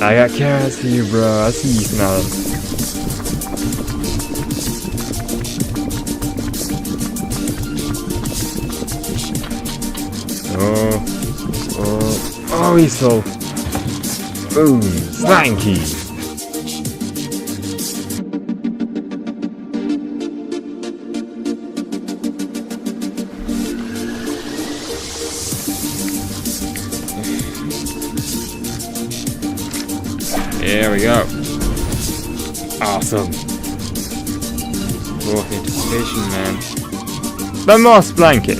I got carrots for you, bro. I see you smelling. Oh, he's full. Boom, slanky. There we go. Awesome. Oh, anticipation, man. The moss blanket.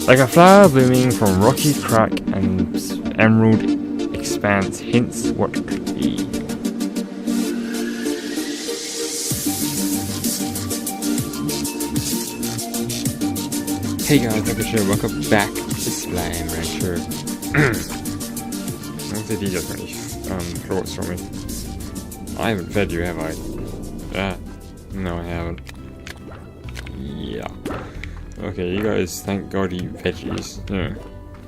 Like a flower blooming from rocky crack and emerald expanse hints what could be. Hey guys, Pikachu, welcome back to Slime Rancher. What's the DJ for me? Thoughts from me. I haven't fed you, have I? No I haven't. Yeah. Okay, you guys, thank God you eat veggies. Yeah.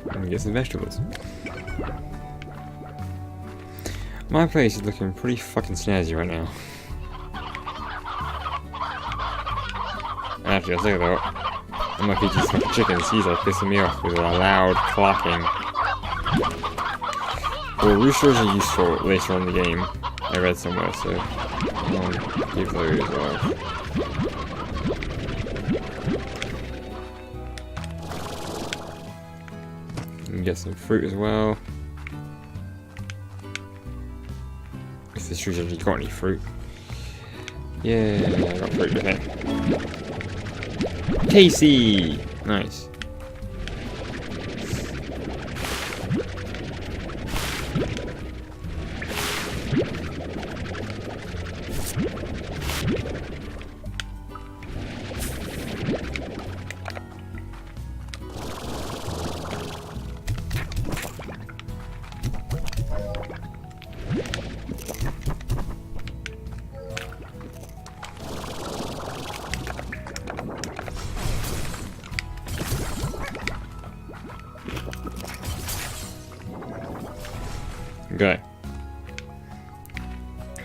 Let me get some vegetables. My place is looking pretty fucking snazzy right now. Actually, I'll say that. I'm like these fucking chickens, he's like pissing me off with a loud clacking. Well, roosters are useful later on in the game. I read somewhere, so I'll give those off. And get some fruit as well. If this tree's actually got any fruit. Yeah, I got fruit with it. Casey! Nice. Okay.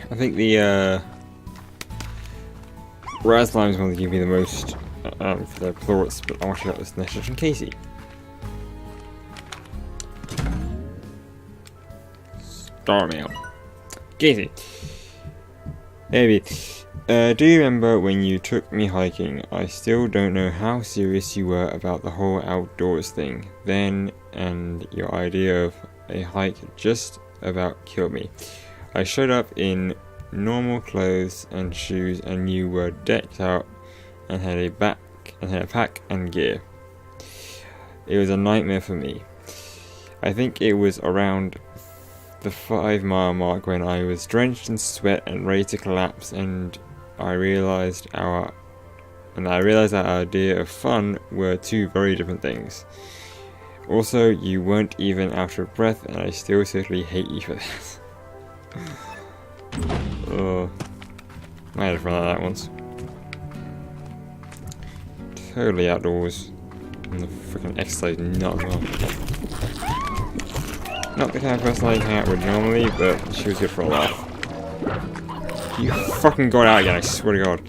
I think the Raz Slime is going to give me the most for the plorts, but I want to get this next from Casey. Star mail. Casey. Maybe. Do you remember when you took me hiking? I still don't know how serious you were about the whole outdoors thing then, and your idea of a hike just about killed me. I showed up in normal clothes and shoes, and you were decked out and had a pack and gear. It was a nightmare for me. I think it was around the 5-mile mark when I was drenched in sweat and ready to collapse, and I realized that our idea of fun were two very different things. Also, you weren't even out of breath, and I still certainly hate you for that. I had fun like that once. Totally outdoors. And the freaking exercise nut as well. Not the kind of person I hang out with normally, but she was good for a laugh. You fucking got out again, I swear to God.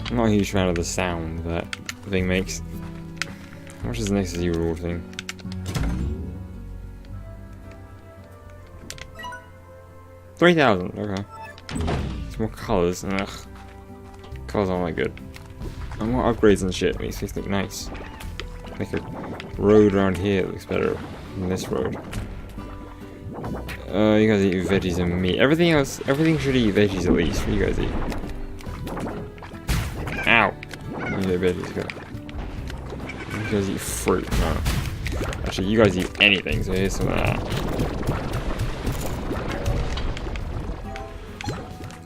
I'm not a huge fan of the sound that thing makes. How much is the next zero thing? $3,000, okay. It's more colours, ugh. Colours aren't that good. And more upgrades and shit makes things look nice. Make a road around here that looks better than this road. You guys eat veggies and meat. Everything should eat veggies at least. What do you guys eat? Ow! Yeah, veggies go. You guys eat fruit. No. Actually, you guys eat anything, so here's some of that.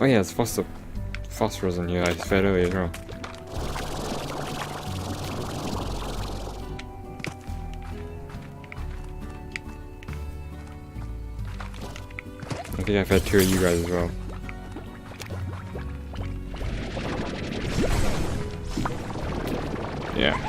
Oh yeah, there's phosphorus in here I fed earlier as well. I think I fed 2 of you guys as well. Yeah.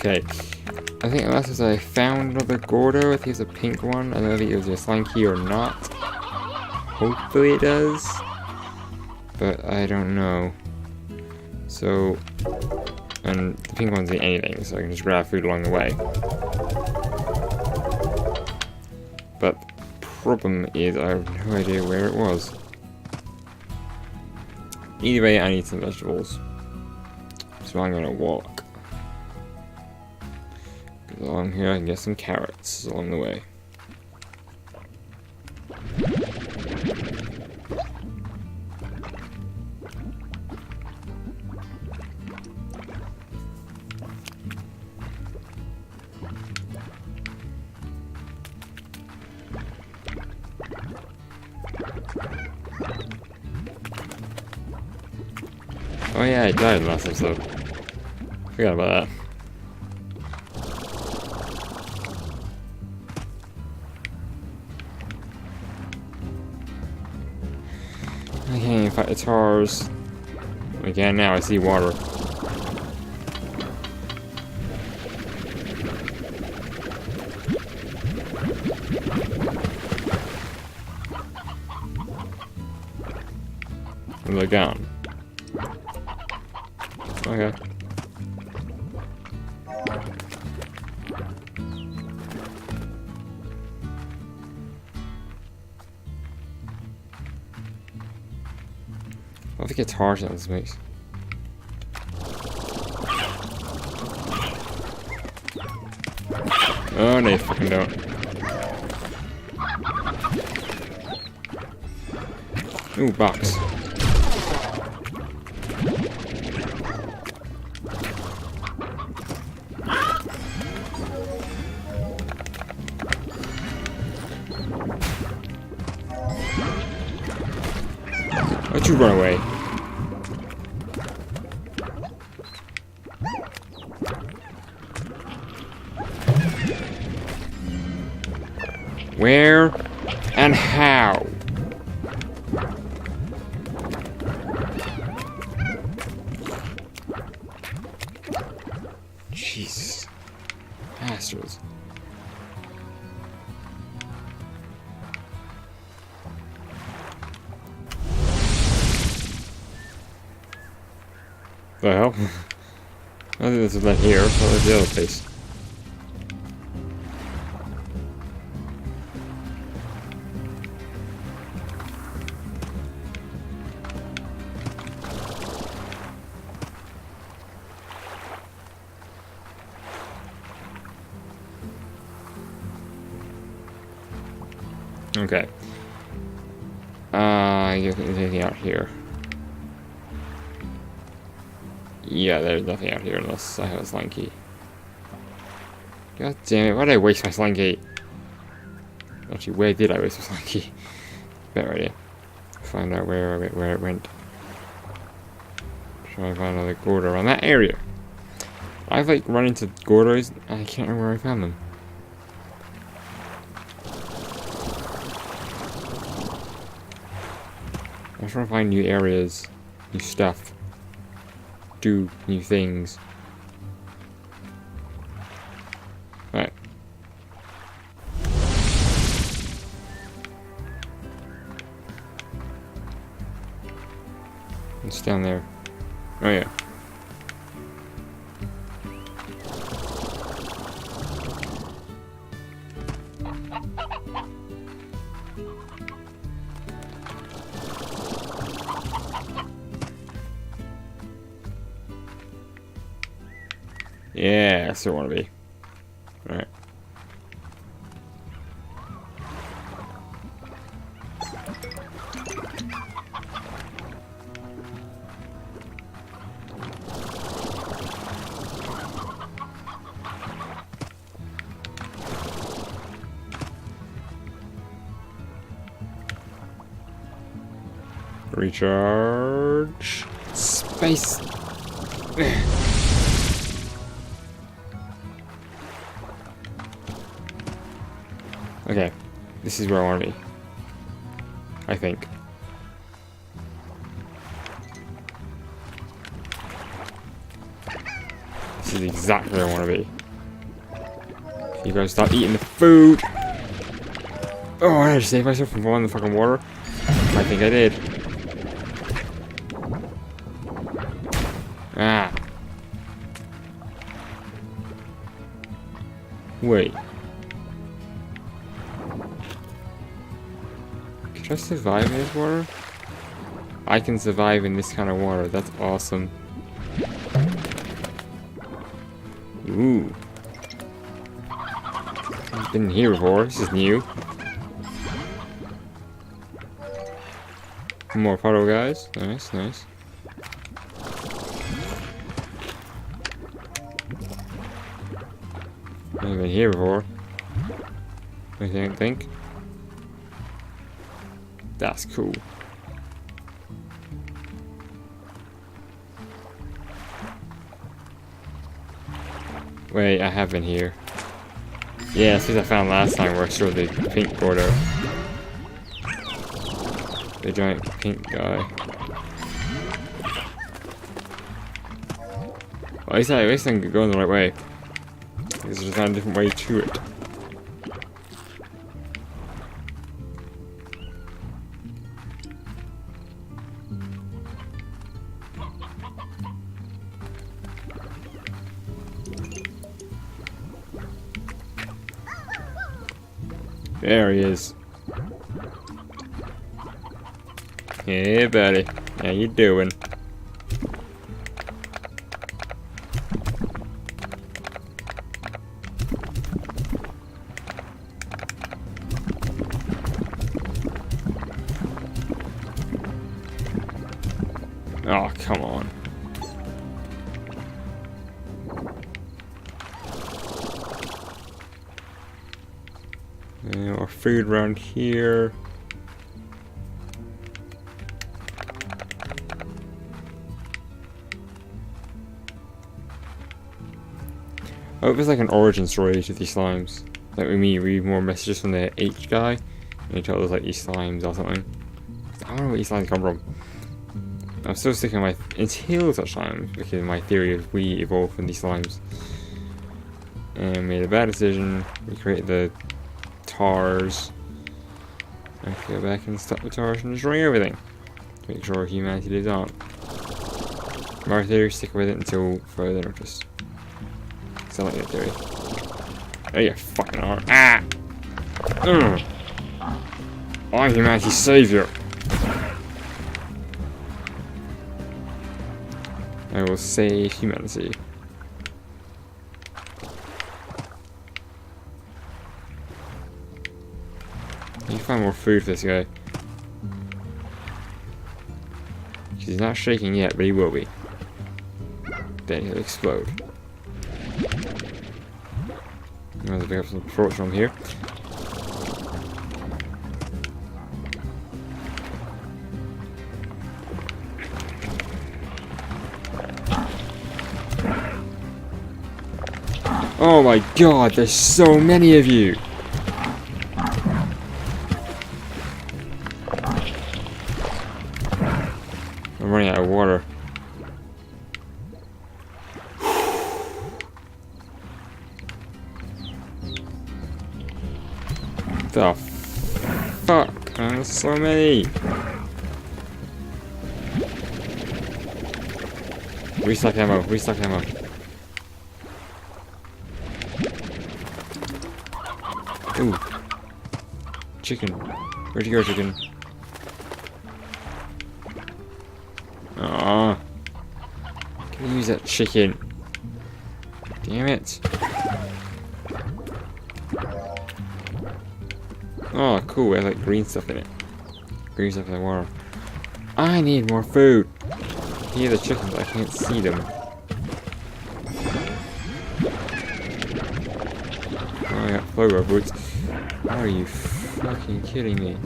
Okay, I think last was I found another Gordo. I think it's a pink one. I don't know if it was a Slinky or not. Hopefully it does, but I don't know. So, and the pink one's eat anything, so I can just grab food along the way. But problem is I have no idea where it was. Either way, I need some vegetables, so I'm gonna walk. Along here I can get some carrots along the way. Oh yeah, I died last episode. Forgot about that. I can't even fight the tars. Again, now I see water. And they're gone. Okay. I think it's harsh on this mix. Oh, no, you fucking don't. Ooh, box. Why'd you run away? Where and how? Jesus. Bastards. The hell? I think this is not here, so there's the other place. Okay. I guess there's anything out here. Yeah, there's nothing out here unless I have a Slinky. God damn it, why did I waste my Slinky? Actually, where did I waste my Slinky? Better idea. Find out where it went. Try to find another Gordo around that area. I've like run into Gordos, I can't remember where I found them. I'm trying to find new areas, new stuff, do new things. Right. It's down there. Oh yeah. Yeah, I still want to be. Right. Recharge. Space. Okay, this is where I want to be. I think. This is exactly where I want to be. You guys start eating the food. Oh, I had to save myself from falling in the fucking water. I think I did. Ah. Wait. Can I survive in this water? I can survive in this kind of water. That's awesome. Ooh. I've been here before. This is new. More puddle guys. Nice, nice. I've been here before. I don't think. That's cool. Wait, I have been here. Yeah, that's what I found last time where I saw the pink Gordo. The giant pink guy. Well, at least I'm going the right way. There's just not a different way to it. There he is. Hey, buddy. How you doing? Oh, come on. More food around here. I hope there's like an origin story to these slimes. Like with me, read more messages from the H guy, and he told us like these slimes or something. I don't know where these slimes come from. I'm still sticking my until such time because my theory is we evolved from these slimes. And made a bad decision. We created the TARS. I have to go back and stop the TARS from destroying everything. To make sure humanity lives on. My theory, stick with it until further notice. I like that theory. Oh, you fucking are. Ah! Ugh. I'm humanity's savior. I will save humanity. I need to find more food for this guy. He's not shaking yet, but he will be. Then he'll explode. I'm going to pick up some torch from here. Oh my god, there's so many of you! I'm running out of water. The fuck? There's so many! Restock ammo, restock ammo. Ooh. Chicken. Where'd you go, chicken? Aww. Can you use that chicken? Damn it. Oh, cool. I like green stuff in it. Green stuff in the water. I need more food. I hear the chickens, I can't see them. Oh, I got flower boots. Are you fucking kidding me?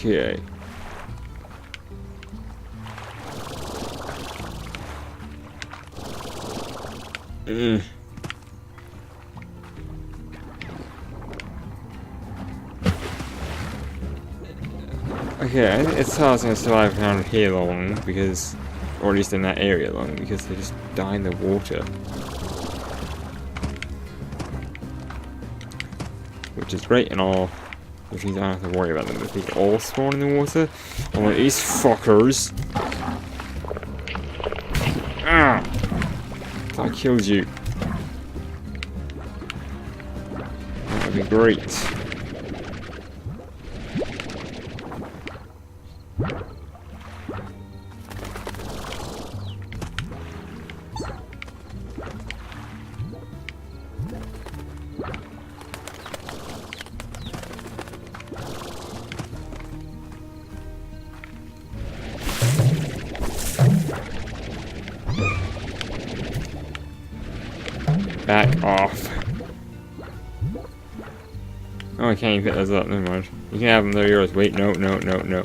Okay. Okay, it's how I was gonna survive around here long because, or at least in that area long, because they just die in the water. Which is great and all, which means I don't have to worry about them if they all spawn in the water. Unlike these fuckers. Ah! That kills you. That would be great. Back off. Oh, I can't even pick those up. Never mind. You can have them. They're yours. Wait, no, no, no, no.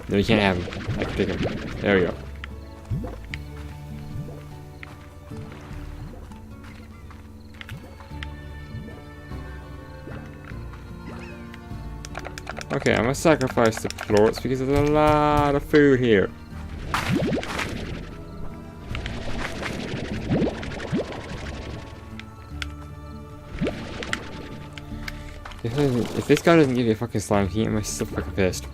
No, you can't have them. I can take them. There we go. Okay, I'm gonna sacrifice the plorts because there's a lot of food here. If this guy doesn't give you a fucking slime key, I'm so fucking pissed.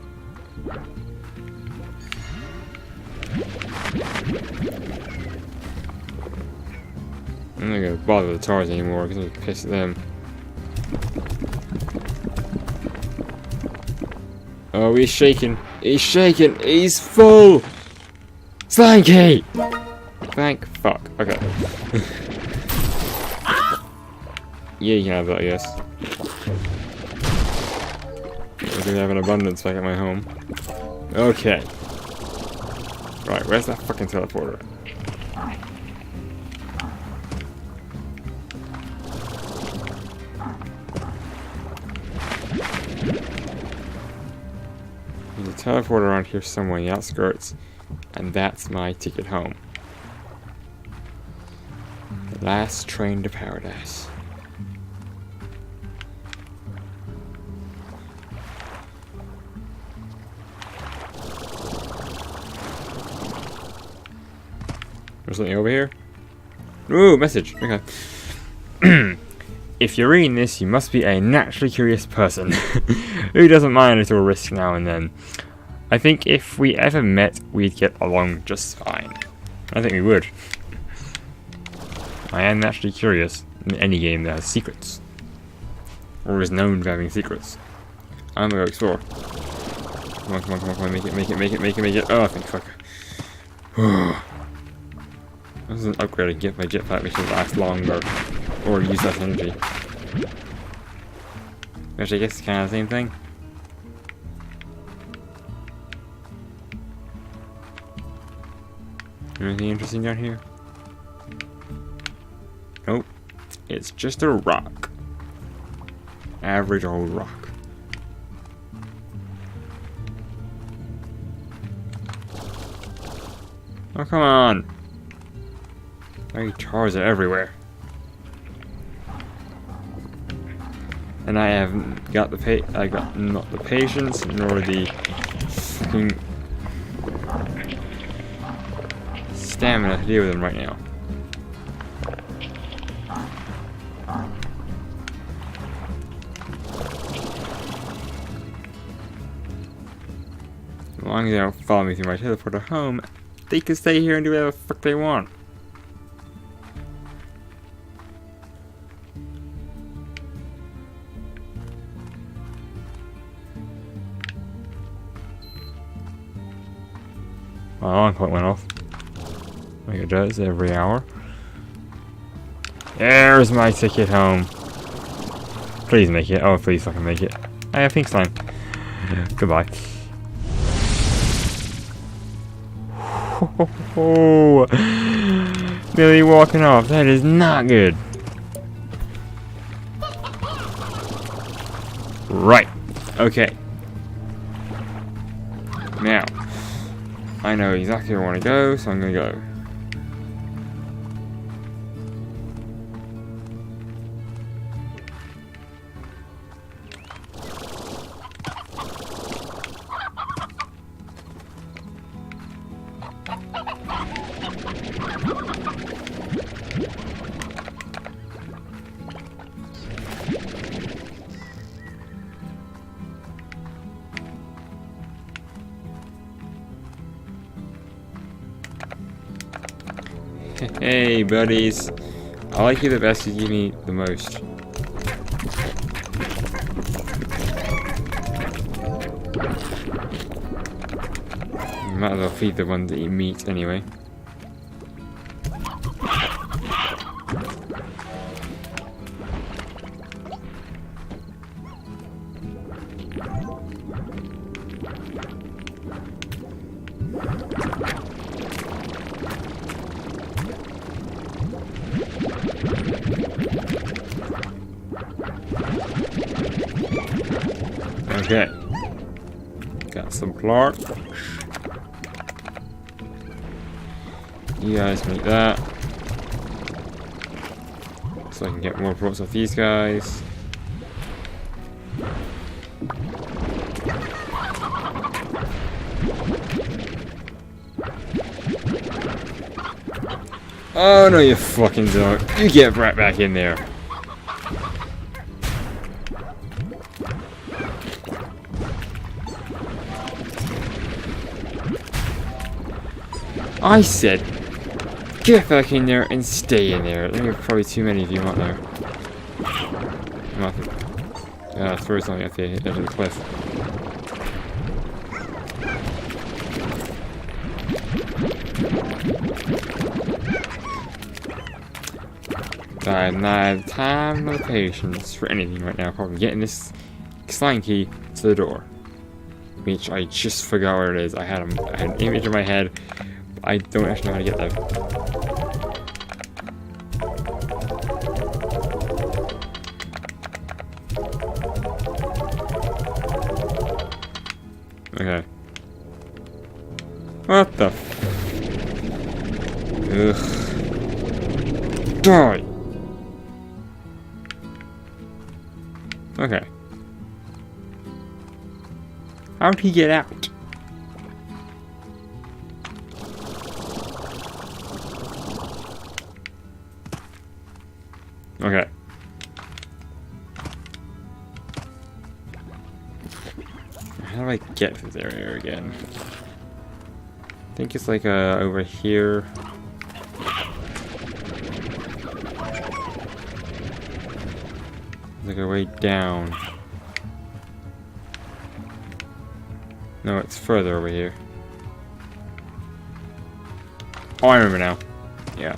I'm not gonna bother with the tars anymore because I'm pissed at them. Oh, he's shaking. He's shaking. He's full. Slime key. Thank fuck. Okay. Yeah, you can have that, yes. We're gonna have an abundance back at my home. Okay. Right, where's that fucking teleporter? There's a teleporter around here somewhere in the outskirts, and that's my ticket home. The last train to paradise. There's something over here? Ooh, message. Okay. If you're reading this, you must be a naturally curious person who doesn't mind a little risk now and then. I think if we ever met, we'd get along just fine. I think we would. I am naturally curious in any game that has secrets. Or is known for having secrets. I'm gonna go explore. Come on, come on, come on, come on, make it, make it, make it, make it, make it. Oh, thank fuck. This is an upgrade. I get my jetpack makes it last longer, or use less energy. Which I guess is kind of the same thing. Anything interesting down here? Nope. It's just a rock. Average old rock. Oh, come on! Tars are everywhere. And I haven't got not the patience nor the fucking stamina to deal with them right now. long as they don't follow me through my teleporter home, they can stay here and do whatever the fuck they want. My alarm clock went off. Like it does every hour. There's my ticket home. Please make it. Oh, please fucking make it. I have pink slime. Goodbye. Oh, Billy walking off. That is not good. Right. Okay. Now, I know exactly where I want to go, so I'm going to go. Hey buddies, I like you the best, you give me the most. You might as well feed the ones that eat meat anyway. Okay. Got some plot. You guys make that. So I can get more plots off these guys. Oh no, you fucking dog. You get right back in there. I said, get back in there and stay in there. There are probably too many of you out there. I'm about to throw something at the edge of the cliff. I not have time or patience for anything right now. Probably getting this slime key to the door, which I just forgot where it is. I had an image in my head. I don't actually know how to get there. Okay. What the f... Ugh. Die! Okay. How'd he get out? Okay. How do I get to this area again? I think it's like over here. Like a way down. No, it's further over here. Oh, I remember now. Yeah.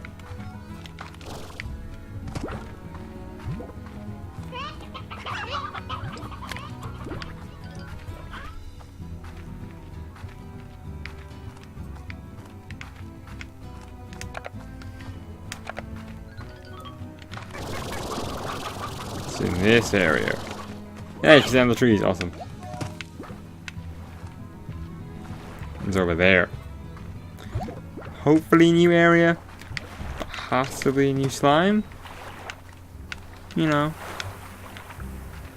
It's in this area. Yeah, you can stand the trees. Awesome. It's over there. Hopefully new area. Possibly new slime. You know.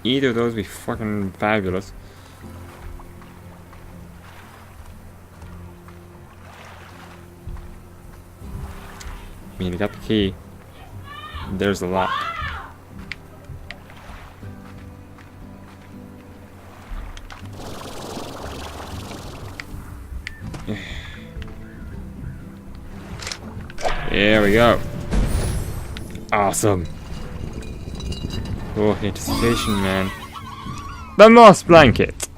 Either of those would be fucking fabulous. I mean, I got the key. There's the lock. There we go. Awesome. Oh, anticipation, man. The moss blanket.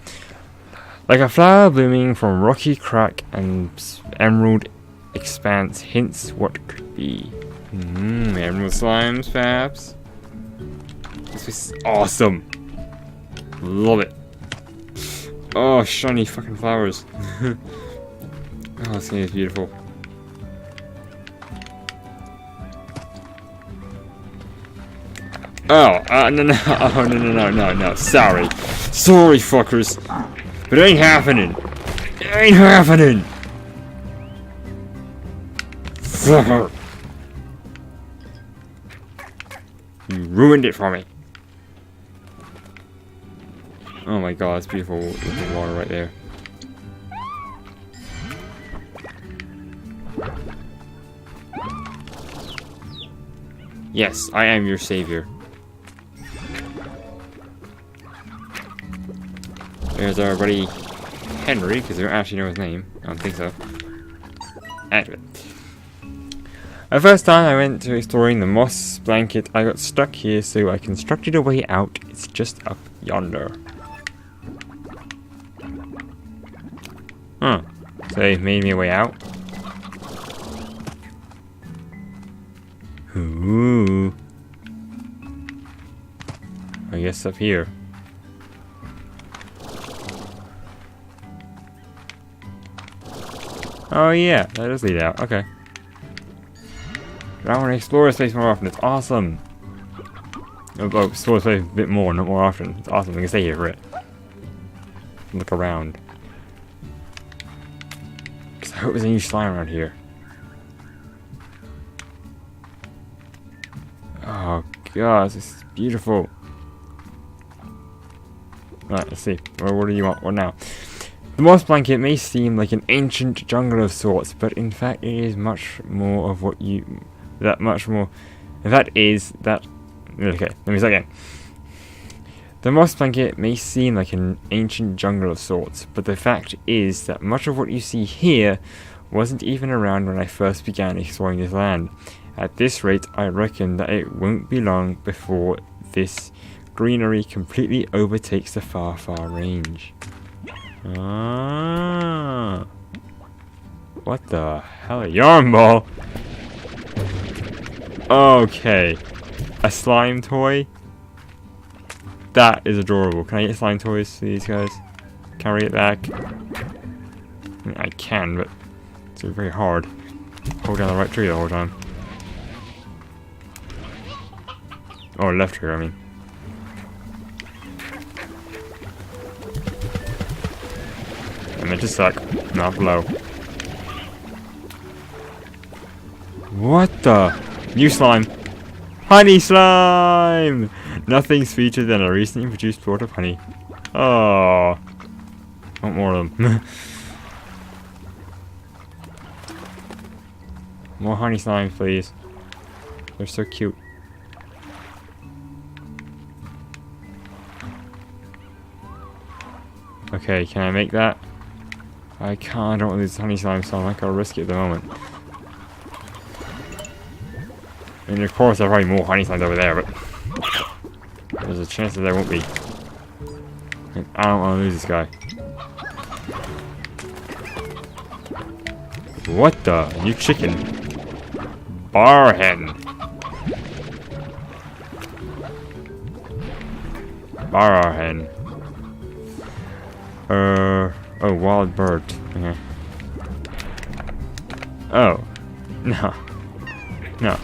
Like a flower blooming from rocky crack and emerald expanse hints what could be. Emerald slimes, perhaps? This is awesome. Love it. Oh, shiny fucking flowers. Oh, this game is beautiful. Oh, no, oh, no, sorry. Sorry, fuckers. But it ain't happening. It ain't happening. Fucker. You ruined it for me. Oh my god, it's beautiful looking water right there. Yes, I am your savior. There's our buddy Henry, because I don't actually know his name. I don't think so. Anyway. The first time I went to exploring the moss blanket, I got stuck here, so I constructed a way out. It's just up yonder. Huh. So they made me a way out. Ooh. I guess up here. Oh yeah, that does lead out. Okay. I want to explore this place more often. It's awesome. Oh, explore this place a bit more, not more often. It's awesome. We can stay here for it. Look around. Because I hope there's a new slime around here. Oh god, this is beautiful. Right, let's see. What do you want? What now? The moss blanket may seem like an ancient jungle of sorts, but in fact it is much more of what you... That much more... That is... That... Okay, let me start again. The moss blanket may seem like an ancient jungle of sorts, but the fact is that much of what you see here wasn't even around when I first began exploring this land. At this rate, I reckon that it won't be long before this greenery completely overtakes the far, far range. Ah, what the hell? A yarn ball? Okay. A slime toy? That is adorable. Can I get slime toys for these guys? Can I get it back? I mean, I can, but it's very hard. Hold down the right tree the whole time. Oh, left trigger, I mean. I meant to suck, not blow. What the? New slime. Honey slime! Nothing sweeter than a recently produced plort of honey. Oh. Want more of them. More honey slimes, please. They're so cute. Okay, can I make that? I can't. I don't want these honey slimes, so I'm not gonna risk it at the moment. And of course, there are probably more honey slimes over there, but there's a chance that there won't be. And I don't want to lose this guy. What the? You chicken? Bar hen. Bar hen. Oh, wild bird. Okay. Oh. No. No.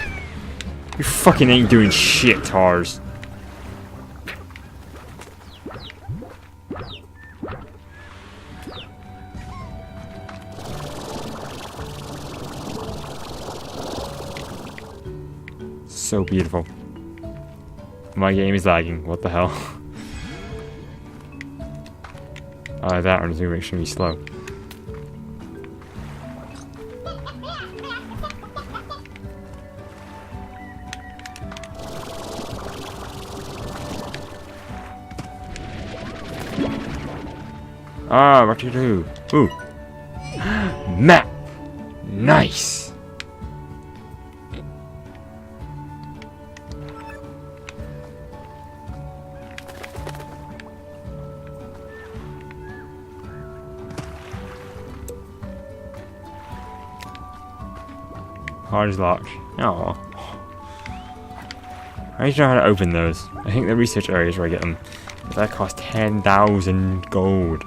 You fucking ain't doing shit, Tars. So beautiful. My game is lagging. What the hell? That one's gonna make sure he's slow. Ah, what do you do? Ooh. Map! Nice! Hard is locked. Oh. I need to know how to open those. I think the research area is where I get them. That costs 10,000 gold.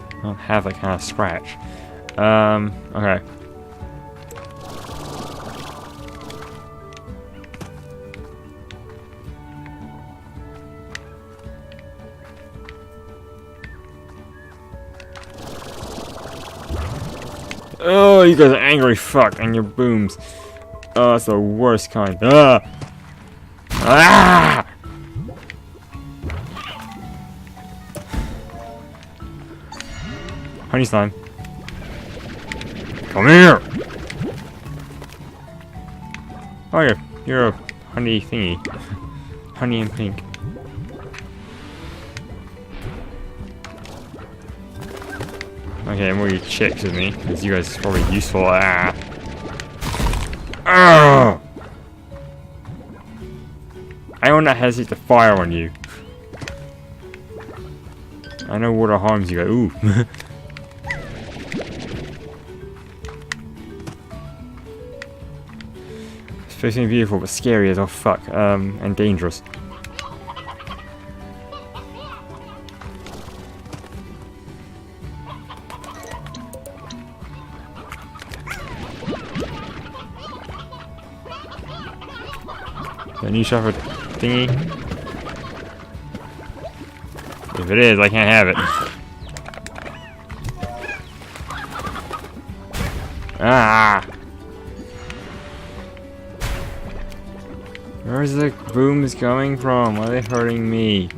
I don't have that kind of scratch. Okay. Oh, you guys are angry fuck and your booms. Oh, that's the worst kind. Ah! Ah! Honey slime. Come here! Oh, you're a honey thingy. Honey and pink. Okay, more you chicks with me, because you guys are probably useful. Ah! Ah! I will not hesitate to fire on you. I know water harms you guys. Ooh. It's supposed to be beautiful, but scary as oh fuck. And dangerous. The new shepherd thingy. If it is, I can't have it. Ah! Where's the booms coming from? Why are they hurting me?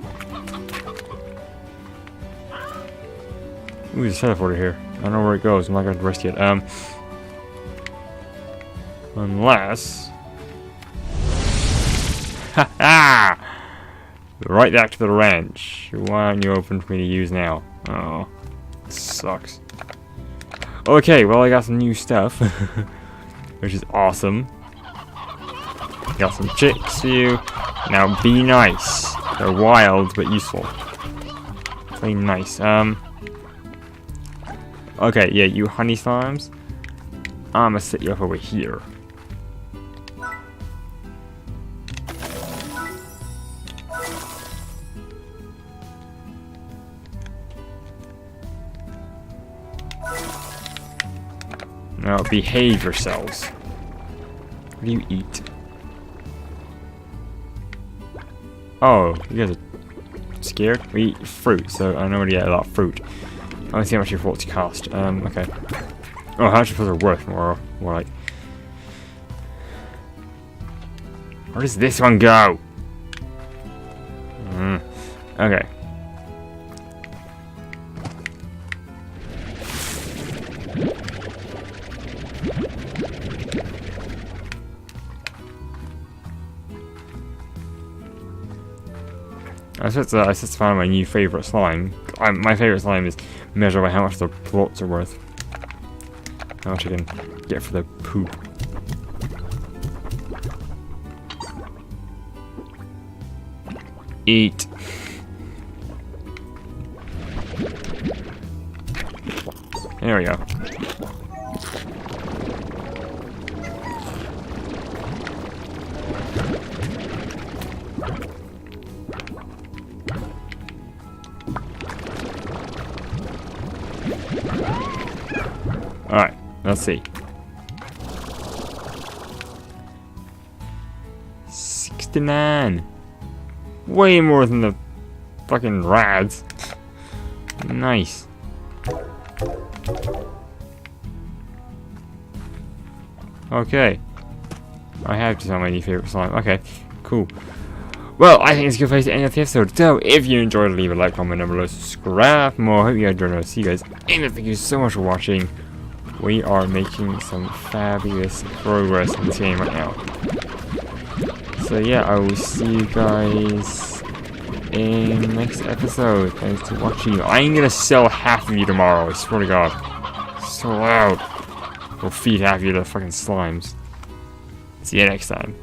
Ooh, there's a teleporter here. I don't know where it goes. I'm not gonna risk it. Unless. Ha! Right back to the ranch. Why aren't you open for me to use now? Oh, sucks. Okay, well I got some new stuff, which is awesome. Got some chicks for you. Now be nice. They're wild but useful. Play nice. Okay, yeah, you honey slimes. I'm gonna set you up over here. Now behave yourselves. What do you eat? Oh, you guys are scared? We eat fruit, so I know we get a lot of fruit. I want to see how much your faults cost. Okay. Oh, how much are worth? More like. Where does this one go? Okay. I was supposed to find my new favorite slime. My favorite slime is measured by how much the plots are worth. How much I can get for the poop. Eat. There we go. Alright, let's see. 69. Way more than the fucking rads. Nice. Okay. I have just on my new favorite slime. Okay, cool. Well, I think it's a good place to end the episode. So, if you enjoyed, leave a like, comment down below, subscribe for more. Hope you guys enjoyed. See you guys. And thank you so much for watching. We are making some fabulous progress in this game right now. So yeah, I will see you guys in the next episode. Thanks for watching. I'm gonna sell half of you tomorrow, I swear to God. So loud. We'll feed half of you to fucking slimes. See you next time.